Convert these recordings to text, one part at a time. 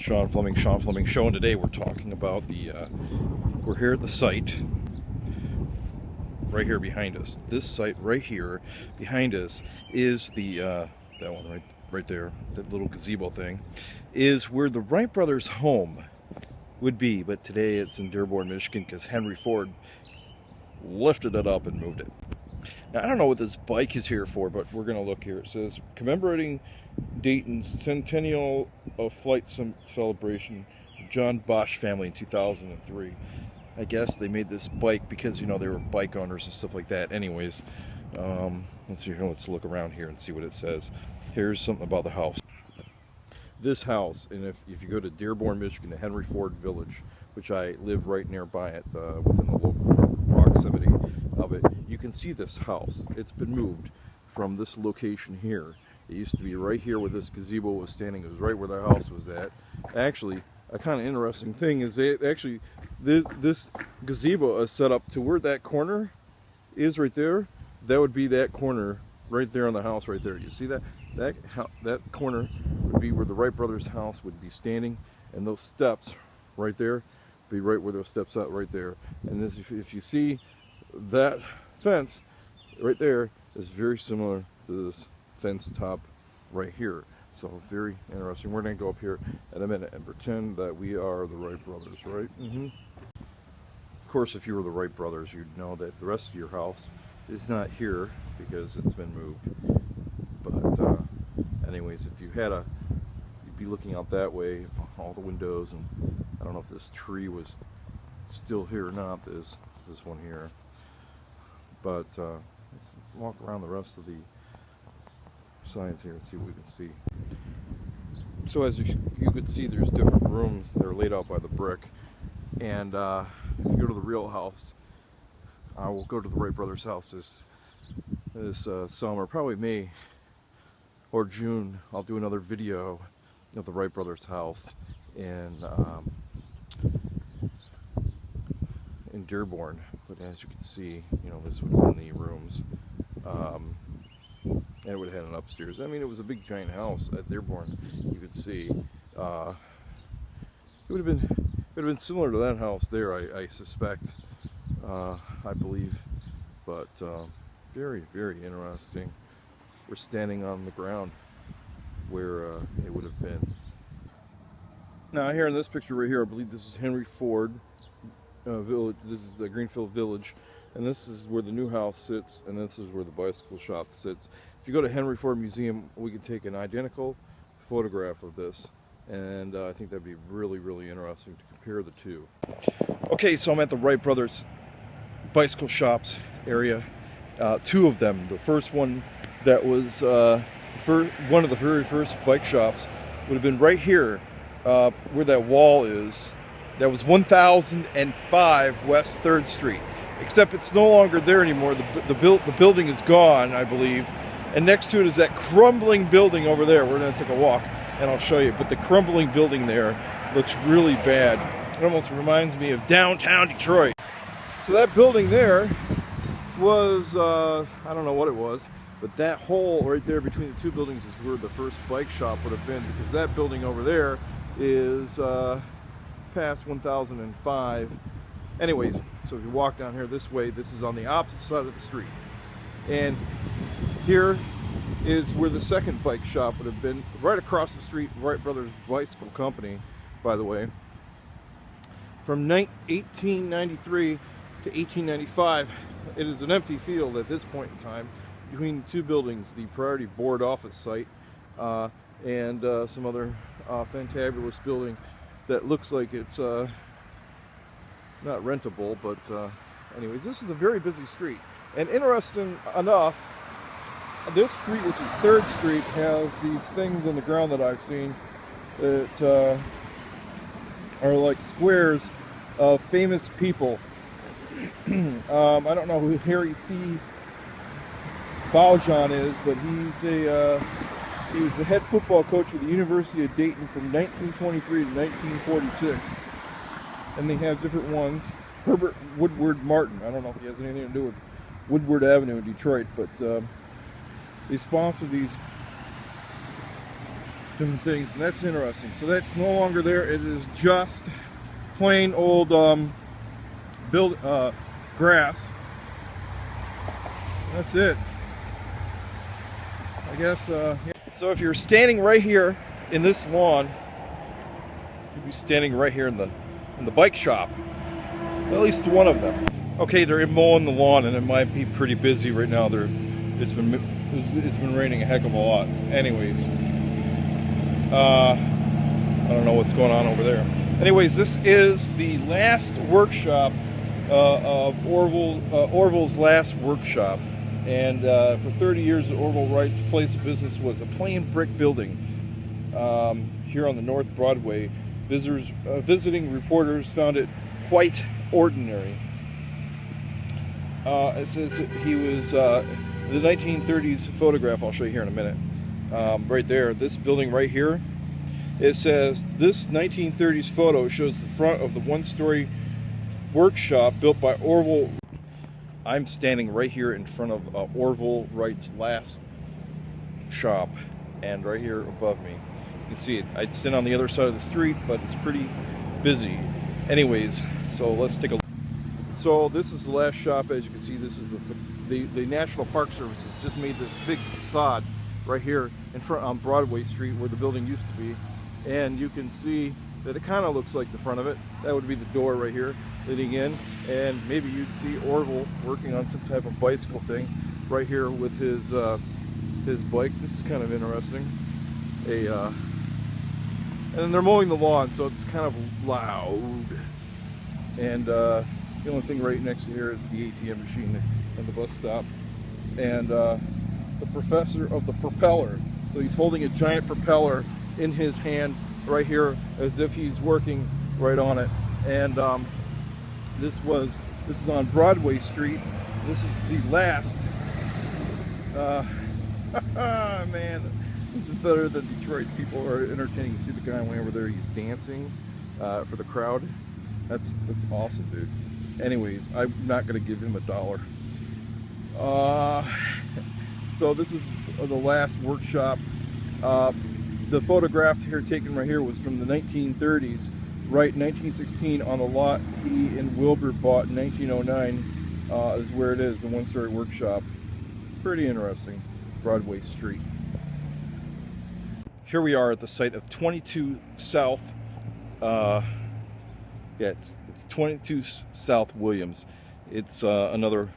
Sean Fleming Show, and today we're talking about we're here at the site right here behind us. This site right here behind us is that one right there, that little gazebo thing, is where the Wright brothers' home would be, but today it's in Dearborn, Michigan, because Henry Ford lifted it up and moved it. Now, I don't know what this bike is here for, but we're going to look here. It says, commemorating Dayton's centennial of flight celebration, John Bosch family in 2003. I guess they made this bike because, you know, they were bike owners and stuff like that. Anyways, let's look around here and see what it says. Here's something about the house. This house, and if you go to Dearborn, Michigan, the Henry Ford Village, which I live right nearby it, within the local proximity of it, you can see this house. It's been moved from this location here. It used to be right here where this gazebo was standing. It was right where the house was at. Actually, a kind of interesting thing is this gazebo is set up to where that corner is right there. That would be that corner right there on the house right there. You see that? That corner would be where the Wright brothers' house would be standing, and those steps right there be right where those steps are right there. And this, if you see that fence right there, is very similar to this fence top right here. So very interesting. We're going to go up here in a minute and pretend that we are the Wright brothers, right? Of course, if you were the Wright brothers, you'd know that the rest of your house is not here because it's been moved. But anyways, if you had you'd be looking out that way, all the windows, and I don't know if this tree was still here or not, this one here. But let's walk around the rest of the signs here and see what we can see. So as you can see, there's different rooms that are laid out by the brick. And if you go to the real house, I will go to the Wright brothers' house this summer, probably May or June. I'll do another video of the Wright brothers' house in Dearborn. But as you can see, you know, this would have been the rooms, and it would have had an upstairs. I mean, it was a big giant house at Dearborn. You could see it would have been similar to that house there, I suspect, I believe. But very, very interesting. We're standing on the ground where it would have been. Now here in this picture right here, I believe this is Henry Ford Village. This is the Greenfield Village, and this is where the new house sits, and this is where the bicycle shop sits. If you go to Henry Ford Museum, we can take an identical photograph of this, and I think that'd be really, really interesting to compare the two. Okay, so I'm at the Wright brothers bicycle shops area. Two of them. The first one that was one of the very first bike shops would have been right here, where that wall is. That was 1005 West 3rd Street. Except it's no longer there anymore. The building is gone, I believe. And next to it is that crumbling building over there. We're going to take a walk and I'll show you. But the crumbling building there looks really bad. It almost reminds me of downtown Detroit. So that building there was, I don't know what it was, but that hole right there between the two buildings is where the first bike shop would have been, because that building over there is past 1005. Anyways, so if you walk down here this way, this is on the opposite side of the street. And here is where the second bike shop would have been, right across the street, Wright Brothers Bicycle Company, by the way. From 1893 to 1895, it is an empty field at this point in time between the two buildings, the Priority Board office site and some other fantabulous building that looks like it's not rentable, but anyways, this is a very busy street. And interesting enough, this street, which is 3rd Street, has these things on the ground that I've seen that are like squares of famous people. I don't know who Harry C. Baujan is, but he was the head football coach of the University of Dayton from 1923 to 1946. And they have different ones. Herbert Woodward Martin. I don't know if he has anything to do with Woodward Avenue in Detroit, but they sponsor these different things, and that's interesting. So that's no longer there. It is just plain old grass. That's it, I guess. Yeah. So if you're standing right here in this lawn, you'd be standing right here in the bike shop. At least one of them. Okay, they're mowing the lawn, and it might be pretty busy right now. It's been raining a heck of a lot. Anyways, I don't know what's going on over there. Anyways, this is the last workshop of Orville's last workshop. And for 30 years, Orville Wright's place of business was a plain brick building here on the North Broadway. Visiting reporters found it quite ordinary. It says he was the 1930s photograph. I'll show you here in a minute. Right there, this building right here. It says this 1930s photo shows the front of the one-story workshop built by Orville. I'm standing right here in front of Orville Wright's last shop, and right here above me, you can see it. I'd stand on the other side of the street, but it's pretty busy. Anyways, so let's take a look. So this is the last shop. As you can see, this is the National Park Service has just made this big facade right here in front on Broadway Street where the building used to be, and you can see that it kind of looks like the front of it. That would be the door right here leading in, and maybe you'd see Orville working on some type of bicycle thing right here with his bike. This is kind of interesting. And they're mowing the lawn, so it's kind of loud. And the only thing right next to here is the ATM machine and the bus stop, and the professor of the propeller. So he's holding a giant propeller in his hand right here as if he's working right on it. And this is on Broadway Street. This is the last man, this is better than Detroit. People are entertaining. You see the guy way over there, he's dancing for the crowd. That's awesome, dude. Anyways, I'm not gonna give him $1. So this is the last workshop. The photograph here taken right here was from the 1930s, right, 1916, on the lot he and Wilbur bought in 1909 is where it is, the one-story workshop. Pretty interesting, Broadway Street. Here we are at the site of 22 South, it's 22 South Williams. It's another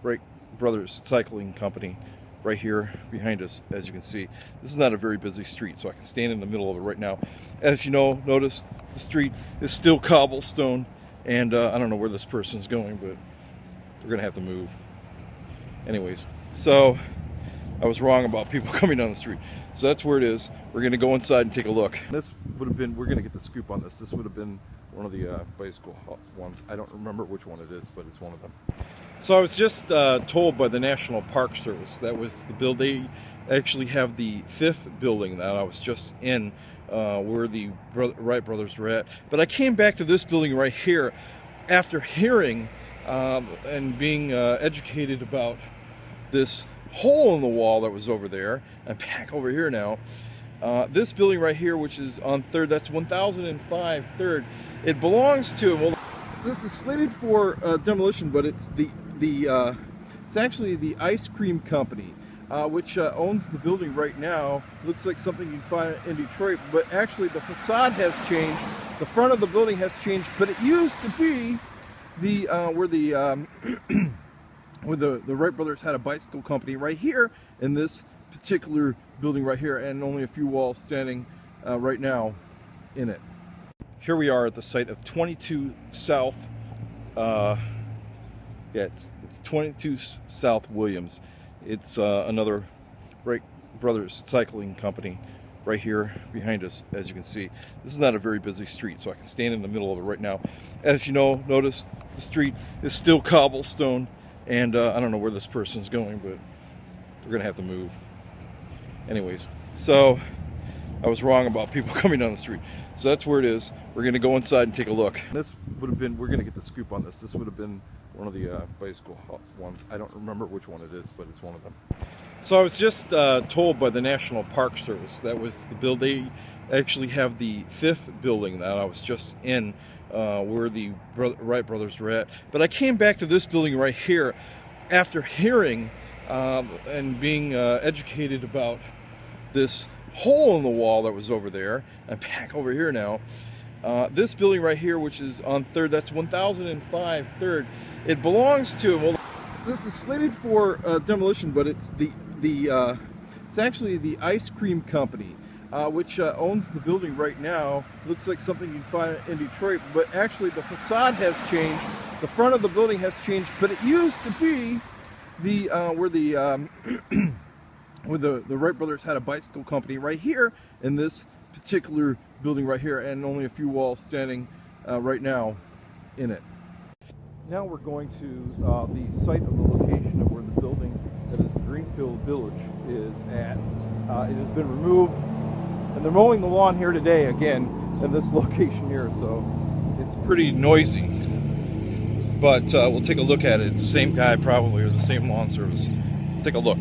Wright Brothers cycling company right here behind us. As you can see, this is not a very busy street, so I can stand in the middle of it right now. As you know, notice the street is still cobblestone, and I don't know where this person's going, but we're gonna have to move. Anyways, so I was wrong about people coming down the street. So that's where it is. We're gonna go inside and take a look. This would have been, we're gonna get the scoop on this. This would have been one of the bicycle ones. I don't remember which one it is, but it's one of them. So I was just told by the National Park Service that was the building. They actually have the 5th building that I was just in, where the Wright brothers were at. But I came back to this building right here after hearing and being educated about this hole in the wall that was over there. I'm back over here now. This building right here, which is on 3rd, that's 1005 3rd. It belongs to, well, this is slated for demolition, but it's it's actually the ice cream company, which owns the building right now. Looks like something you'd find in Detroit, but actually the facade has changed. The front of the building has changed, but it used to be the where the Wright brothers had a bicycle company right here in this particular building right here, and only a few walls standing right now in it. Here we are at the site of 22 South, it's 22 South Williams. It's another Wright brothers cycling company right here behind us. As you can see, this is not a very busy street, so I can stand in the middle of it right now. As you know, notice the street is still cobblestone, and I don't know where this person's going, but we're gonna have to move. Anyways, so I was wrong about people coming down the street. So that's where it is. We're gonna go inside and take a look. This would have been, we're gonna get the scoop on this. This would have been one of the bicycle ones. I don't remember which one it is, but it's one of them. So I was just told by the National Park Service that was the build. They actually have the 5th building that I was just in, where the Wright brothers were at. But I came back to this building right here after hearing and being educated about this hole in the wall that was over there. I'm back over here now. This building right here, which is on 3rd, that's 1005 3rd. It belongs to, well, this is slated for demolition, but it's it's actually the ice cream company, which owns the building right now. Looks like something you'd find in Detroit, but actually the facade has changed. The front of the building has changed, but it used to be the where the Wright brothers had a bicycle company right here in this particular building right here, and only a few walls standing right now in it. Now we're going to the site of the location of where the building that is Greenfield Village is at. It has been removed, and they're mowing the lawn here today again in this location here, so it's pretty noisy. But we'll take a look at it. It's the same guy probably, or the same lawn service. Take a look.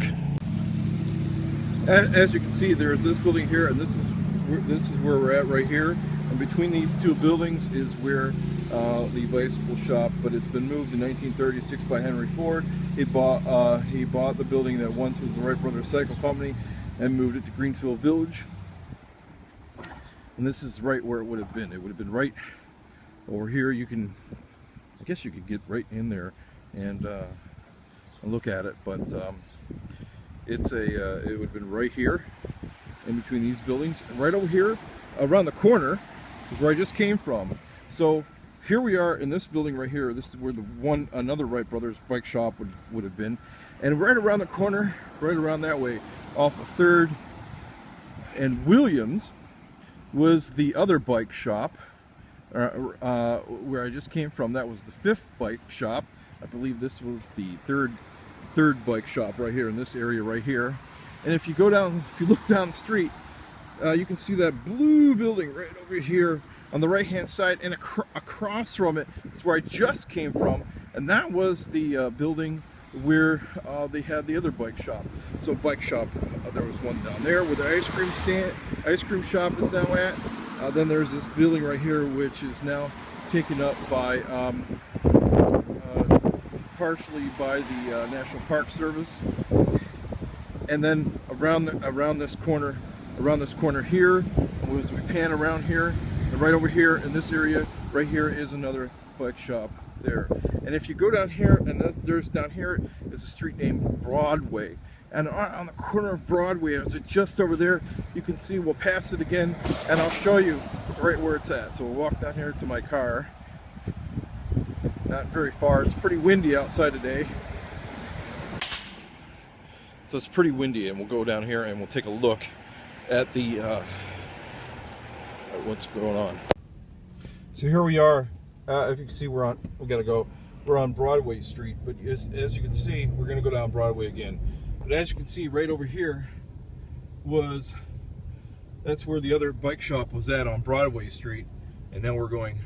As you can see, there's this building here, and this is where we're at right here. And between these two buildings is where the bicycle shop, but it's been moved in 1936 by Henry Ford. He bought the building that once was the Wright Brothers Cycle Company and moved it to Greenfield Village. And this is right where it would have been. It would have been right over here. I guess you could get right in there and look at it, but it would have been right here in between these buildings. And right over here, around the corner, is where I just came from. So here we are in this building right here. This is where another Wright Brothers bike shop would have been. And right around the corner, right around that way, off of 3rd and Williams, was the other bike shop where I just came from. That was the 5th bike shop. I believe this was the third bike shop right here in this area right here. And if you look down the street, you can see that blue building right over here on the right hand side, and across from it is where I just came from, and that was the building where they had the other bike shop. So bike shop, there was one down there where the ice cream shop is now at. Then there's this building right here, which is now taken up by partially by the National Park Service. And then around this corner here, as we pan around here, and right over here in this area right here is another bike shop there. And if you go down here, and there's down here is a street named Broadway, and on the corner of Broadway, is it just over there, you can see, we'll pass it again and I'll show you right where it's at. So we'll walk down here to my car. Not very far. It's pretty windy outside today. So it's pretty windy, and we'll go down here and we'll take a look at the at what's going on. So here we are. If you can see, we're on Broadway Street, but as you can see, we're going to go down Broadway again. But as you can see, right over here that's where the other bike shop was at, on Broadway Street, and now we're going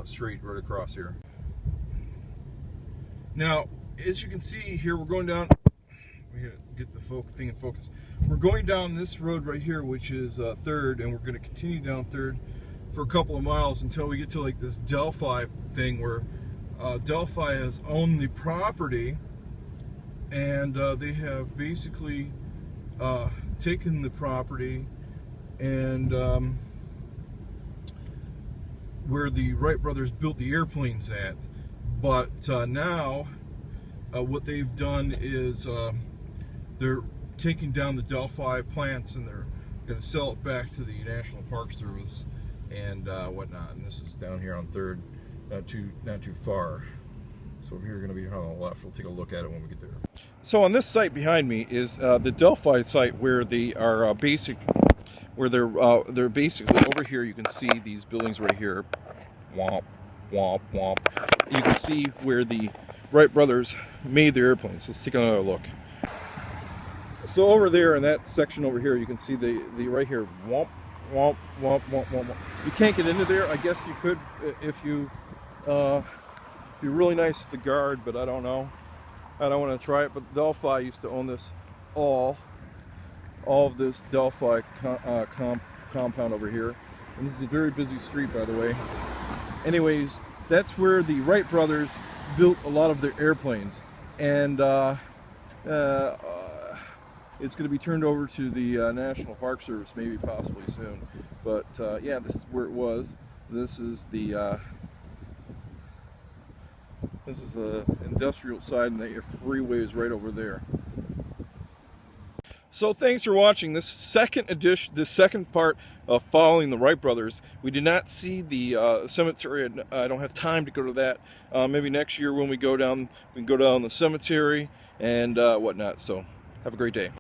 straight right across here. Now, as you can see here, we're going down. Get the thing in focus. We're going down this road right here, which is 3rd, and we're going to continue down 3rd for a couple of miles until we get to like this Delphi thing, where Delphi has owned the property, and they have basically taken the property and where the Wright brothers built the airplanes at. But now what they've done is they're taking down the Delphi plants, and they're going to sell it back to the National Park Service and whatnot. And this is down here on 3rd, not too far. So here we're going to be on the left. We'll take a look at it when we get there. So on this site behind me is the Delphi site, where they are they're basically over here. You can see these buildings right here. Womp, womp, womp. You can see where the Wright brothers made their airplanes. Let's take another look. So over there in that section over here, you can see the right here, womp, womp, womp, womp, womp, womp. You can't get into there. I guess you could if you're really nice to the guard, but I don't know. I don't want to try it. But Delphi used to own this all of this Delphi compound over here. And this is a very busy street, by the way. Anyways, that's where the Wright brothers built a lot of their airplanes. And it's going to be turned over to the National Park Service, maybe possibly soon. But yeah, this is where it was. This is the industrial side, and the freeway is right over there. So thanks for watching this second part of following the Wright brothers. We did not see the cemetery. I don't have time to go to that. Maybe next year when we go down, we can go down the cemetery and whatnot. So have a great day.